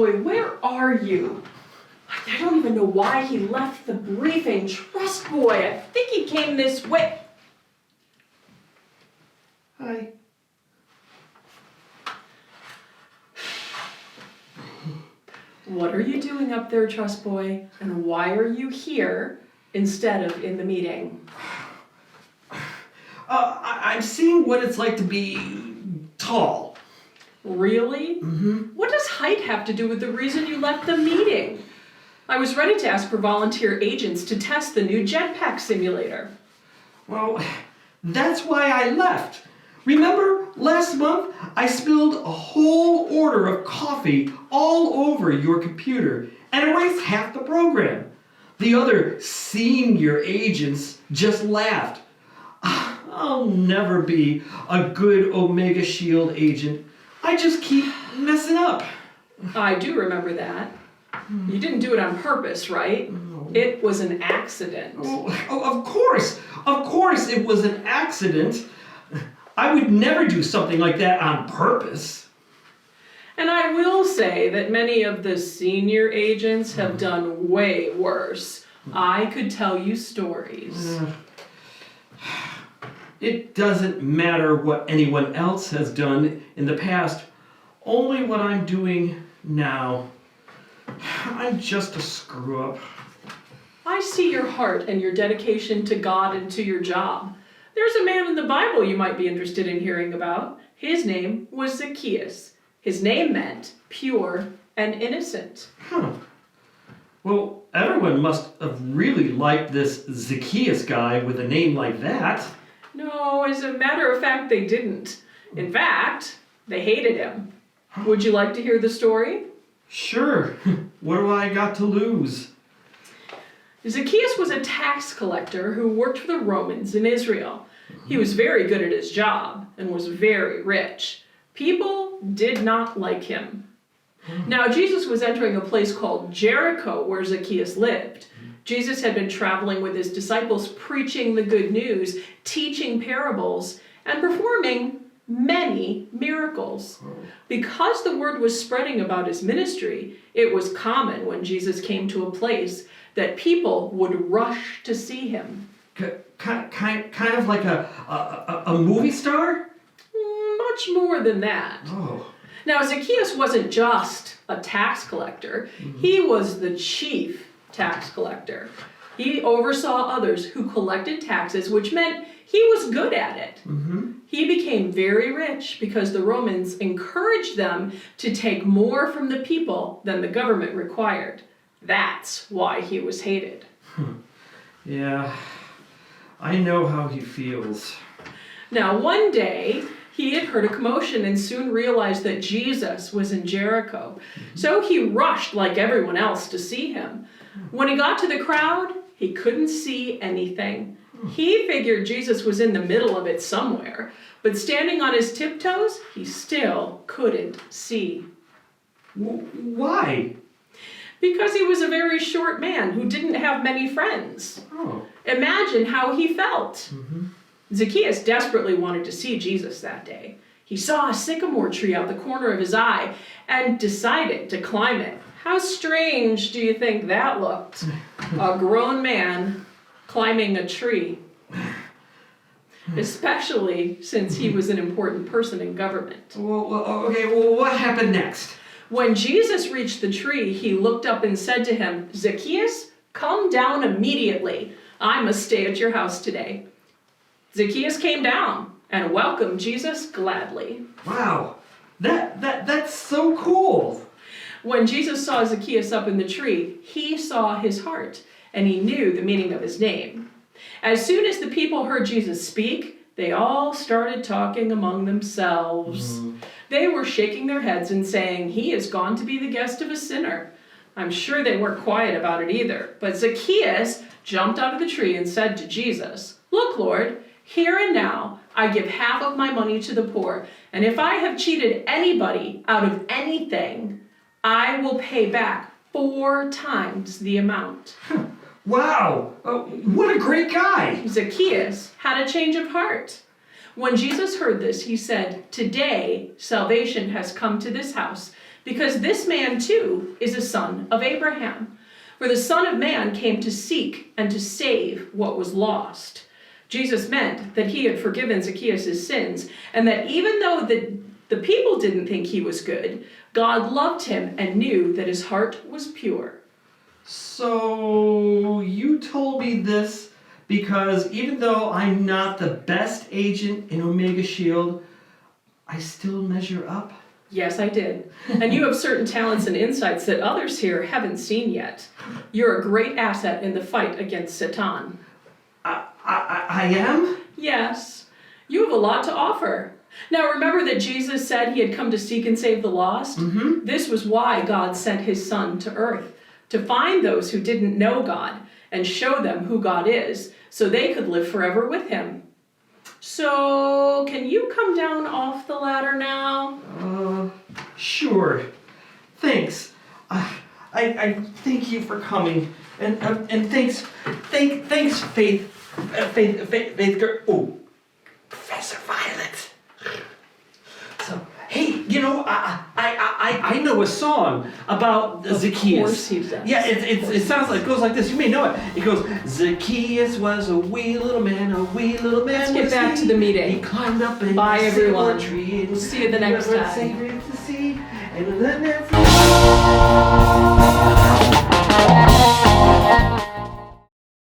Boy, where are you? I don't even know why he left the briefing. Trust Boy, I think he came this way. Hi. What are you doing up there, Trust Boy? And why are you here instead of in the meeting? I'm seeing what it's like to be tall. Really? Mm-hmm. What does height have to do with the reason you left the meeting? I was ready to ask for volunteer agents to test the new jetpack simulator. Well, that's why I left. Remember last month I spilled a whole order of coffee all over your computer and erased half the program. The other senior agents just laughed. I'll never be a good Omega Shield agent. I just keep messing up. I do remember that. You didn't do it on purpose, right? No. It was an accident. Of course it was an accident. I would never do something like that on purpose. And I will say that many of the senior agents have done way worse. I could tell you stories. It doesn't matter what anyone else has done in the past, only what I'm doing now. I'm just a screw-up. I see your heart and your dedication to God and to your job. There's a man in the Bible you might be interested in hearing about. His name was Zacchaeus. His name meant pure and innocent. Huh. Well, everyone must have really liked this Zacchaeus guy with a name like that. No, as a matter of fact, they didn't. In fact, they hated him. Would you like to hear the story? Sure. What do I got to lose? Zacchaeus was a tax collector who worked for the Romans in Israel. He was very good at his job and was very rich. People did not like him. Now, Jesus was entering a place called Jericho where Zacchaeus lived. Jesus had been traveling with his disciples, preaching the good news, teaching parables, and performing many miracles. Because the word was spreading about his ministry, it was common when Jesus came to a place that people would rush to see him. Kind of like a movie star? Much more than that. Oh. Now, Zacchaeus wasn't just a tax collector. He was the chief tax collector. He oversaw others who collected taxes, which meant he was good at it. Mm-hmm. He became very rich because the Romans encouraged them to take more from the people than the government required. That's why he was hated. Yeah, I know how he feels. Now, one day, he had heard a commotion and soon realized that Jesus was in Jericho. So he rushed like everyone else to see him. When he got to the crowd, he couldn't see anything. He figured Jesus was in the middle of it somewhere, but standing on his tiptoes, he still couldn't see. Why? Because he was a very short man who didn't have many friends. Oh. Imagine how he felt. Mm-hmm. Zacchaeus desperately wanted to see Jesus that day. He saw a sycamore tree out the corner of his eye and decided to climb it. How strange do you think that looked? A grown man climbing a tree. Especially since he was an important person in government. Well, what happened next? When Jesus reached the tree, he looked up and said to him, "Zacchaeus, come down immediately. I must stay at your house today." Zacchaeus came down and welcomed Jesus gladly. Wow, that's so cool. When Jesus saw Zacchaeus up in the tree, he saw his heart, and he knew the meaning of his name. As soon as the people heard Jesus speak, they all started talking among themselves. They were shaking their heads and saying, "He is gone to be the guest of a sinner." I'm sure they weren't quiet about it either. But Zacchaeus jumped out of the tree and said to Jesus, "Look, Lord, here and now I give half of my money to the poor, and if I have cheated anybody out of anything, I will pay back 4 times the amount." Wow, what a great guy. Zacchaeus had a change of heart. When Jesus heard this, he said, "Today salvation has come to this house, because this man too is a son of Abraham. For the Son of Man came to seek and to save what was lost. Jesus meant that he had forgiven Zacchaeus' sins, and that even though the people didn't think he was good, God loved him and knew that his heart was pure. So you told me this because even though I'm not the best agent in Omega Shield, I still measure up? Yes, I did. And you have certain talents and insights that others here haven't seen yet. You're a great asset in the fight against Satan. I am? Yes, you have a lot to offer. Now remember that Jesus said he had come to seek and save the lost? Mm-hmm. This was why God sent his Son to earth, to find those who didn't know God and show them who God is, so they could live forever with him. So, can you come down off the ladder now? Sure. Thanks. I thank you for coming, and thanks, Faith, Professor Violet. So, hey, you know, I know a song about Zacchaeus. Of course he does. Yeah, it sounds like, it goes like this. You may know it. It goes, Zacchaeus was a wee little man, a wee little man. Let's get back to the meeting. He climbed up and Bye, everyone. tree. We'll see you the next time. Savory to see, and let that